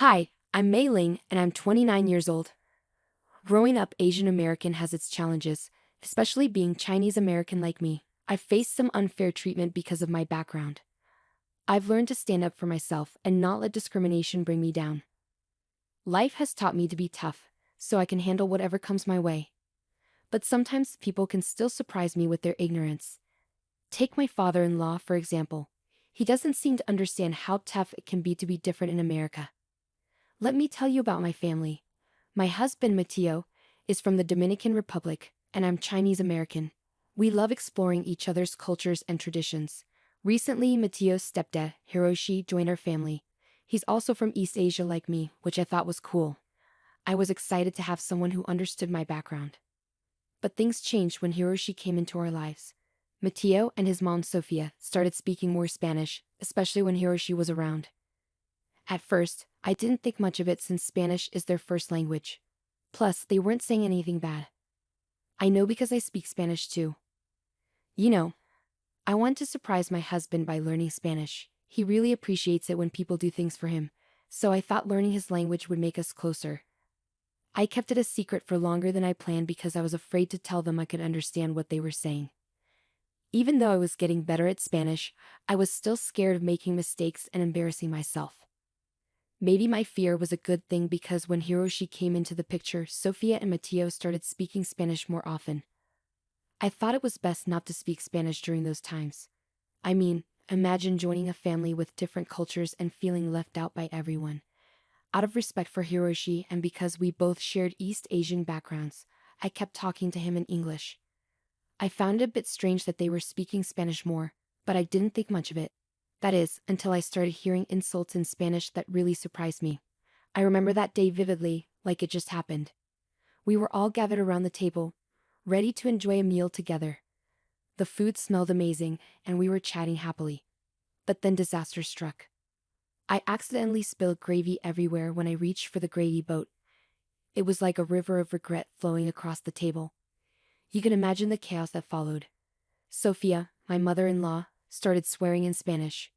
Hi, I'm Mei Ling, and I'm 29 years old. Growing up Asian American has its challenges, especially being Chinese American like me. I've faced some unfair treatment because of my background. I've learned to stand up for myself and not let discrimination bring me down. Life has taught me to be tough, so I can handle whatever comes my way. But sometimes people can still surprise me with their ignorance. Take my father-in-law, for example. He doesn't seem to understand how tough it can be to be different in America. Let me tell you about my family. My husband, Mateo, is from the Dominican Republic, and I'm Chinese American. We love exploring each other's cultures and traditions. Recently, Mateo's stepdad, Hiroshi, joined our family. He's also from East Asia like me, which I thought was cool. I was excited to have someone who understood my background. But things changed when Hiroshi came into our lives. Mateo and his mom, Sofia, started speaking more Spanish, especially when Hiroshi was around. At first, I didn't think much of it since Spanish is their first language. Plus, they weren't saying anything bad. I know because I speak Spanish too. You know, I want to surprise my husband by learning Spanish. He really appreciates it when people do things for him, so I thought learning his language would make us closer. I kept it a secret for longer than I planned because I was afraid to tell them I could understand what they were saying. Even though I was getting better at Spanish, I was still scared of making mistakes and embarrassing myself. Maybe my fear was a good thing because when Hiroshi came into the picture, Sofia and Mateo started speaking Spanish more often. I thought it was best not to speak Spanish during those times. I mean, imagine joining a family with different cultures and feeling left out by everyone. Out of respect for Hiroshi and because we both shared East Asian backgrounds, I kept talking to him in English. I found it a bit strange that they were speaking Spanish more, but I didn't think much of it. That is, until I started hearing insults in Spanish that really surprised me. I remember that day vividly, like it just happened. We were all gathered around the table, ready to enjoy a meal together. The food smelled amazing, and we were chatting happily. But then disaster struck. I accidentally spilled gravy everywhere when I reached for the gravy boat. It was like a river of regret flowing across the table. You can imagine the chaos that followed. Sofia, my mother-in-law, started swearing in Spanish.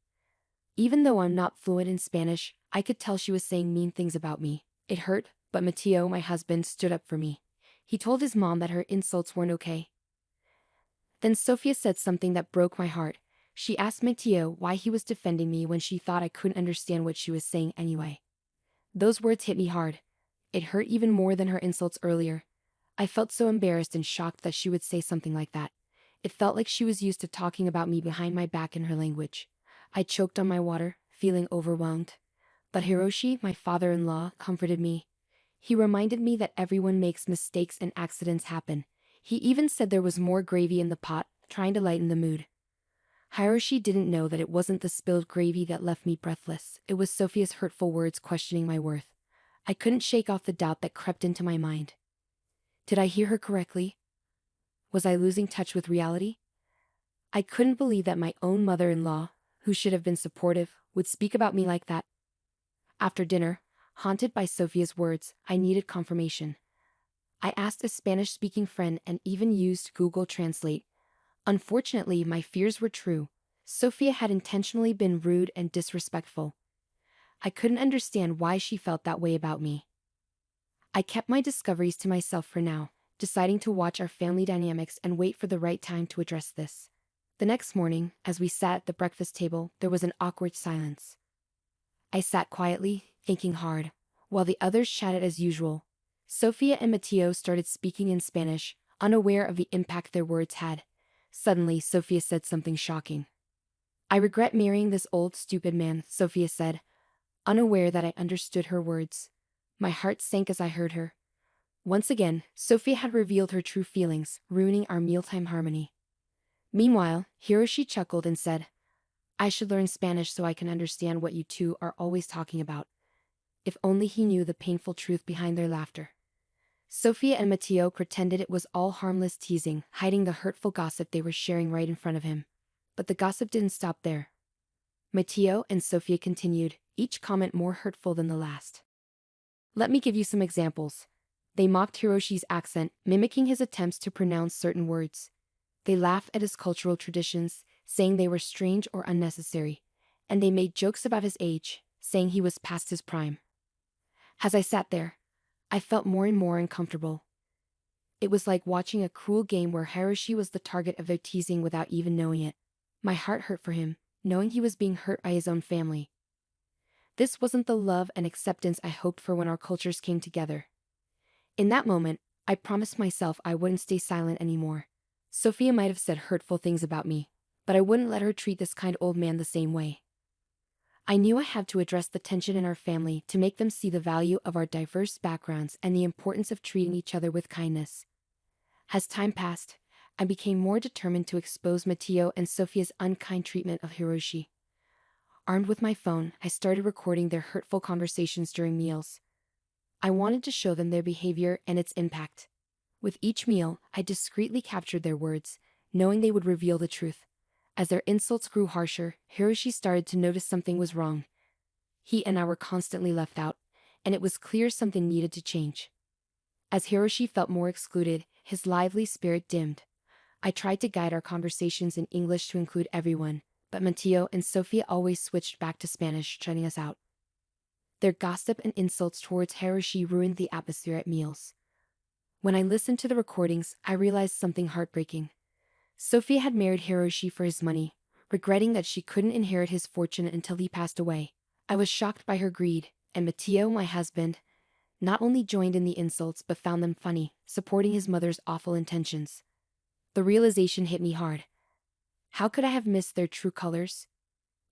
Even though I'm not fluent in Spanish, I could tell she was saying mean things about me. It hurt, but Mateo, my husband, stood up for me. He told his mom that her insults weren't okay. Then Sofia said something that broke my heart. She asked Mateo why he was defending me when she thought I couldn't understand what she was saying anyway. Those words hit me hard. It hurt even more than her insults earlier. I felt so embarrassed and shocked that she would say something like that. It felt like she was used to talking about me behind my back in her language. I choked on my water, feeling overwhelmed. But Hiroshi, my father-in-law, comforted me. He reminded me that everyone makes mistakes and accidents happen. He even said there was more gravy in the pot, trying to lighten the mood. Hiroshi didn't know that it wasn't the spilled gravy that left me breathless. It was Sophia's hurtful words questioning my worth. I couldn't shake off the doubt that crept into my mind. Did I hear her correctly? Was I losing touch with reality? I couldn't believe that my own mother-in-law, who should have been supportive, would speak about me like that. After dinner, haunted by Sophia's words, I needed confirmation. I asked a Spanish-speaking friend and even used Google Translate. Unfortunately, my fears were true. Sophia had intentionally been rude and disrespectful. I couldn't understand why she felt that way about me. I kept my discoveries to myself for now, deciding to watch our family dynamics and wait for the right time to address this. The next morning, as we sat at the breakfast table, there was an awkward silence. I sat quietly, thinking hard, while the others chatted as usual. Sofia and Mateo started speaking in Spanish, unaware of the impact their words had. Suddenly, Sofia said something shocking. "I regret marrying this old, stupid man," Sofia said, unaware that I understood her words. My heart sank as I heard her. Once again, Sofia had revealed her true feelings, ruining our mealtime harmony. Meanwhile, Hiroshi chuckled and said, "I should learn Spanish so I can understand what you two are always talking about." If only he knew the painful truth behind their laughter. Sofia and Mateo pretended it was all harmless teasing, hiding the hurtful gossip they were sharing right in front of him. But the gossip didn't stop there. Mateo and Sofia continued, each comment more hurtful than the last. Let me give you some examples. They mocked Hiroshi's accent, mimicking his attempts to pronounce certain words. They laughed at his cultural traditions, saying they were strange or unnecessary. And they made jokes about his age, saying he was past his prime. As I sat there, I felt more and more uncomfortable. It was like watching a cruel game where Hiroshi was the target of their teasing without even knowing it. My heart hurt for him, knowing he was being hurt by his own family. This wasn't the love and acceptance I hoped for when our cultures came together. In that moment, I promised myself I wouldn't stay silent anymore. Sophia might have said hurtful things about me, but I wouldn't let her treat this kind old man the same way. I knew I had to address the tension in our family to make them see the value of our diverse backgrounds and the importance of treating each other with kindness. As time passed, I became more determined to expose Mateo and Sophia's unkind treatment of Hiroshi. Armed with my phone, I started recording their hurtful conversations during meals. I wanted to show them their behavior and its impact. With each meal, I discreetly captured their words, knowing they would reveal the truth. As their insults grew harsher, Hiroshi started to notice something was wrong. He and I were constantly left out, and it was clear something needed to change. As Hiroshi felt more excluded, his lively spirit dimmed. I tried to guide our conversations in English to include everyone, but Mateo and Sophia always switched back to Spanish, shutting us out. Their gossip and insults towards Hiroshi ruined the atmosphere at meals. When I listened to the recordings, I realized something heartbreaking. Sophia had married Hiroshi for his money, regretting that she couldn't inherit his fortune until he passed away. I was shocked by her greed, and Mateo, my husband, not only joined in the insults but found them funny, supporting his mother's awful intentions. The realization hit me hard. How could I have missed their true colors?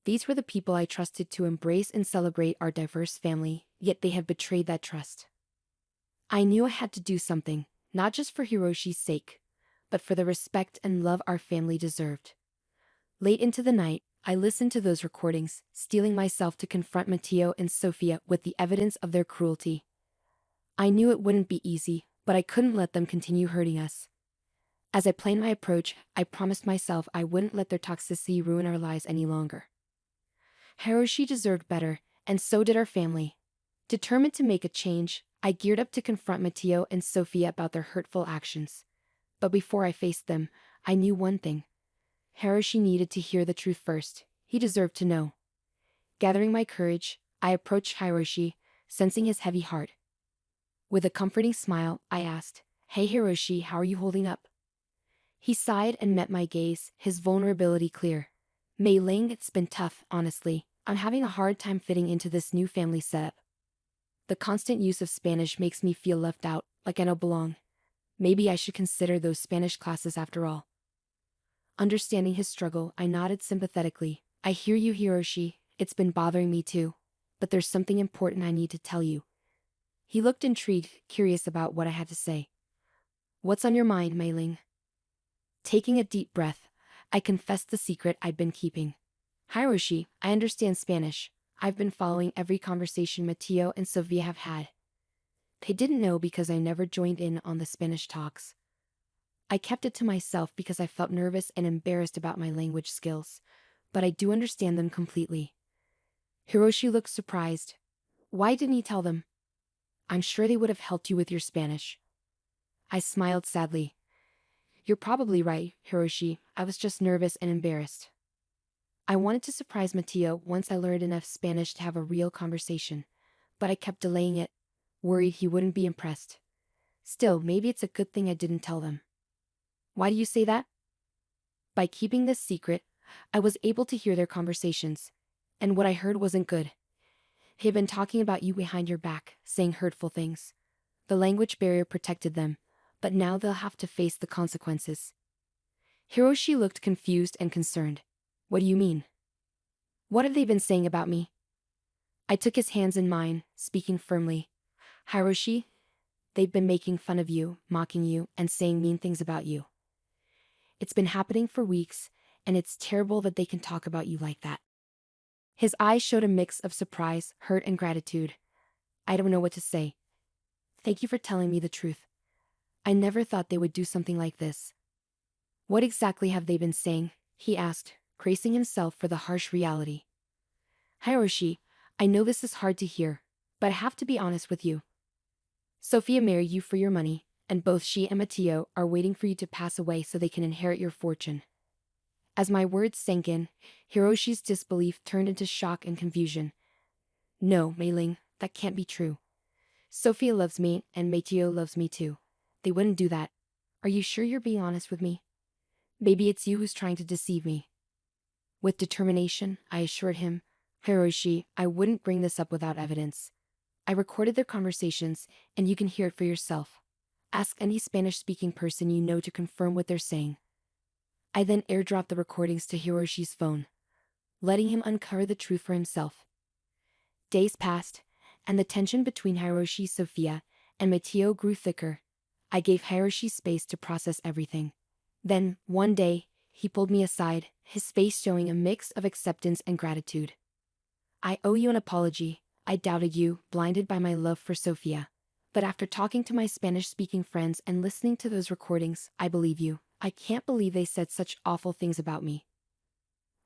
These were the people I trusted to embrace and celebrate our diverse family, yet they had betrayed that trust. I knew I had to do something, not just for Hiroshi's sake, but for the respect and love our family deserved. Late into the night, I listened to those recordings, steeling myself to confront Mateo and Sophia with the evidence of their cruelty. I knew it wouldn't be easy, but I couldn't let them continue hurting us. As I planned my approach, I promised myself I wouldn't let their toxicity ruin our lives any longer. Hiroshi deserved better, and so did our family. Determined to make a change, I geared up to confront Mateo and Sophia about their hurtful actions. But before I faced them, I knew one thing. Hiroshi needed to hear the truth first. He deserved to know. Gathering my courage, I approached Hiroshi, sensing his heavy heart. With a comforting smile, I asked, "Hey Hiroshi, how are you holding up?" He sighed and met my gaze, his vulnerability clear. "Mei Ling, it's been tough, honestly. I'm having a hard time fitting into this new family setup. The constant use of Spanish makes me feel left out, like I don't belong. Maybe I should consider those Spanish classes after all." Understanding his struggle, I nodded sympathetically. "I hear you, Hiroshi. It's been bothering me too. But there's something important I need to tell you." He looked intrigued, curious about what I had to say. "What's on your mind, Mei Ling?" Taking a deep breath, I confessed the secret I'd been keeping. "Hiroshi, I understand Spanish. I've been following every conversation Mateo and Sofia have had. They didn't know because I never joined in on the Spanish talks. I kept it to myself because I felt nervous and embarrassed about my language skills, but I do understand them completely." Hiroshi looked surprised. "Why didn't he tell them?" "I'm sure they would have helped you with your Spanish." I smiled sadly. "You're probably right, Hiroshi. I was just nervous and embarrassed. I wanted to surprise Mateo once I learned enough Spanish to have a real conversation, but I kept delaying it, worried he wouldn't be impressed. Still, maybe it's a good thing I didn't tell them." "Why do you say that?" "By keeping this secret, I was able to hear their conversations, and what I heard wasn't good. They had been talking about you behind your back, saying hurtful things. The language barrier protected them, but now they'll have to face the consequences." Hiroshi looked confused and concerned. "What do you mean? What have they been saying about me?" I took his hands in mine, speaking firmly. "Hiroshi, they've been making fun of you, mocking you, and saying mean things about you. It's been happening for weeks, and it's terrible that they can talk about you like that." His eyes showed a mix of surprise, hurt, and gratitude. "I don't know what to say. Thank you for telling me the truth. I never thought they would do something like this." "What exactly have they been saying?" he asked, bracing himself for the harsh reality. "Hiroshi, I know this is hard to hear, but I have to be honest with you. Sophia married you for your money, and both she and Mateo are waiting for you to pass away so they can inherit your fortune." As my words sank in, Hiroshi's disbelief turned into shock and confusion. "No, Mei Ling, that can't be true. Sophia loves me, and Mateo loves me too. They wouldn't do that. Are you sure you're being honest with me? Maybe it's you who's trying to deceive me. With determination, I assured him, Hiroshi, I wouldn't bring this up without evidence. I recorded their conversations, and you can hear it for yourself. Ask any Spanish-speaking person you know to confirm what they're saying. I then airdropped the recordings to Hiroshi's phone, letting him uncover the truth for himself. Days passed, and the tension between Hiroshi, Sophia, and Mateo grew thicker. I gave Hiroshi space to process everything. Then, one day, he pulled me aside, his face showing a mix of acceptance and gratitude. I owe you an apology. I doubted you, blinded by my love for Sophia. But after talking to my Spanish-speaking friends and listening to those recordings, I believe you. I can't believe they said such awful things about me.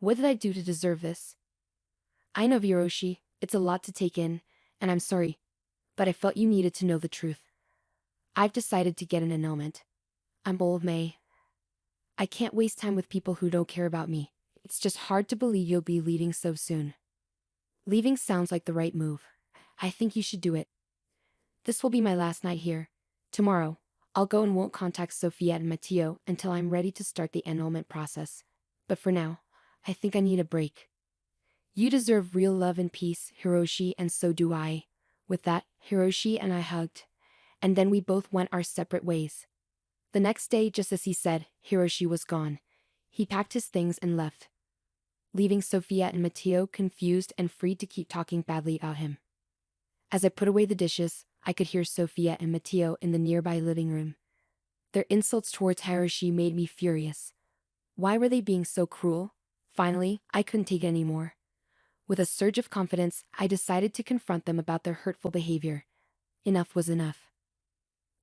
What did I do to deserve this? I know, Hiroshi, it's a lot to take in, and I'm sorry, but I felt you needed to know the truth. I've decided to get an annulment. I'm old, May. I can't waste time with people who don't care about me. It's just hard to believe you'll be leaving so soon. Leaving sounds like the right move. I think you should do it. This will be my last night here. Tomorrow, I'll go and won't contact Sophia and Mateo until I'm ready to start the annulment process. But for now, I think I need a break. You deserve real love and peace, Hiroshi, and so do I. With that, Hiroshi and I hugged, and then we both went our separate ways. The next day, just as he said, Hiroshi was gone. He packed his things and left, leaving Sophia and Mateo confused and free to keep talking badly about him. As I put away the dishes, I could hear Sophia and Mateo in the nearby living room. Their insults towards Hiroshi made me furious. Why were they being so cruel? Finally, I couldn't take it anymore. With a surge of confidence, I decided to confront them about their hurtful behavior. Enough was enough.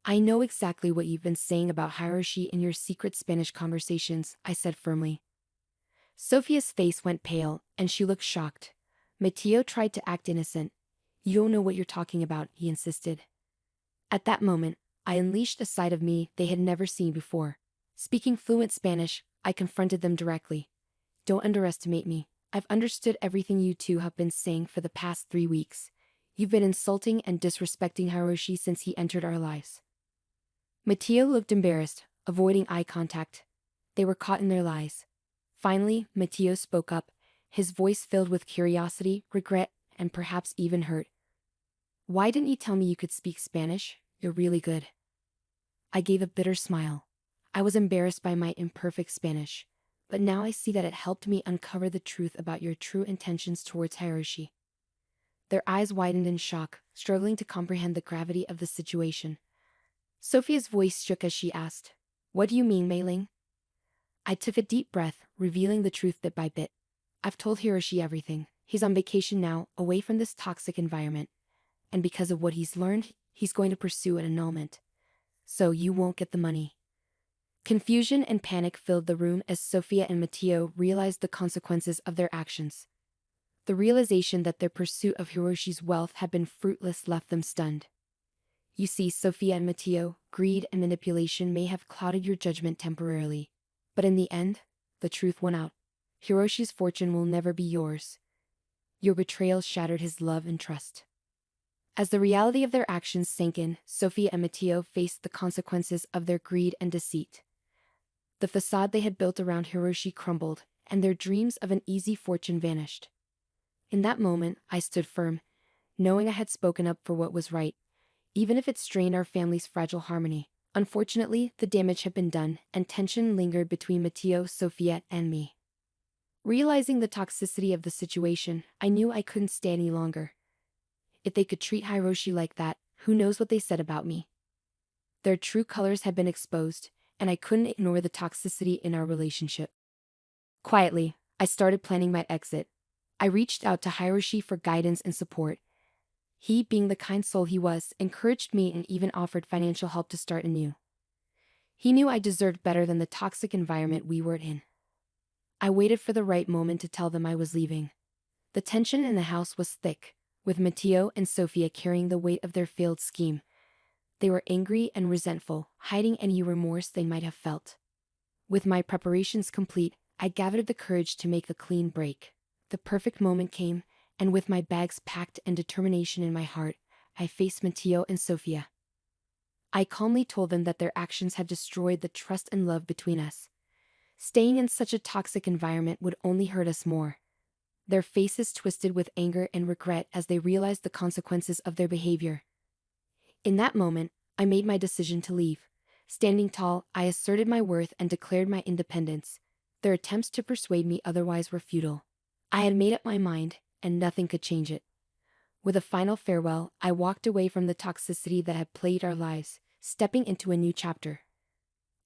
I know exactly what you've been saying about Hiroshi in your secret Spanish conversations, I said firmly. Sophia's face went pale, and she looked shocked. Mateo tried to act innocent. You don't know what you're talking about, he insisted. At that moment, I unleashed a side of me they had never seen before. Speaking fluent Spanish, I confronted them directly. Don't underestimate me. I've understood everything you two have been saying for the past 3 weeks. You've been insulting and disrespecting Hiroshi since he entered our lives. Mateo looked embarrassed, avoiding eye contact. They were caught in their lies. Finally, Mateo spoke up, his voice filled with curiosity, regret, and perhaps even hurt. Why didn't you tell me you could speak Spanish? You're really good. I gave a bitter smile. I was embarrassed by my imperfect Spanish, but now I see that it helped me uncover the truth about your true intentions towards Hiroshi. Their eyes widened in shock, struggling to comprehend the gravity of the situation. Sophia's voice shook as she asked, What do you mean, Mei-ling? I took a deep breath, revealing the truth bit by bit. I've told Hiroshi everything. He's on vacation now, away from this toxic environment. And because of what he's learned, he's going to pursue an annulment. So you won't get the money. Confusion and panic filled the room as Sophia and Mateo realized the consequences of their actions. The realization that their pursuit of Hiroshi's wealth had been fruitless left them stunned. You see, Sophia and Mateo, greed and manipulation may have clouded your judgment temporarily. But in the end, the truth won out. Hiroshi's fortune will never be yours. Your betrayal shattered his love and trust. As the reality of their actions sank in, Sophia and Mateo faced the consequences of their greed and deceit. The facade they had built around Hiroshi crumbled, and their dreams of an easy fortune vanished. In that moment, I stood firm, knowing I had spoken up for what was right, even if it strained our family's fragile harmony. Unfortunately, the damage had been done, and tension lingered between Mateo, Sophia, and me. Realizing the toxicity of the situation, I knew I couldn't stay any longer. If they could treat Hiroshi like that, who knows what they said about me? Their true colors had been exposed, and I couldn't ignore the toxicity in our relationship. Quietly, I started planning my exit. I reached out to Hiroshi for guidance and support. He, being the kind soul he was, encouraged me and even offered financial help to start anew. He knew I deserved better than the toxic environment we were in. I waited for the right moment to tell them I was leaving. The tension in the house was thick, with Mateo and Sophia carrying the weight of their failed scheme. They were angry and resentful, hiding any remorse they might have felt. With my preparations complete, I gathered the courage to make a clean break. The perfect moment came, and with my bags packed and determination in my heart, I faced Mateo and Sophia. I calmly told them that their actions had destroyed the trust and love between us. Staying in such a toxic environment would only hurt us more. Their faces twisted with anger and regret as they realized the consequences of their behavior. In that moment, I made my decision to leave. Standing tall, I asserted my worth and declared my independence. Their attempts to persuade me otherwise were futile. I had made up my mind, and nothing could change it. With a final farewell, I walked away from the toxicity that had plagued our lives, stepping into a new chapter.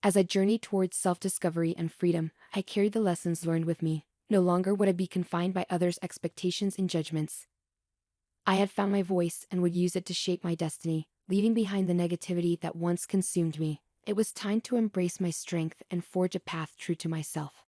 As I journeyed towards self-discovery and freedom, I carried the lessons learned with me. No longer would I be confined by others' expectations and judgments. I had found my voice and would use it to shape my destiny, leaving behind the negativity that once consumed me. It was time to embrace my strength and forge a path true to myself.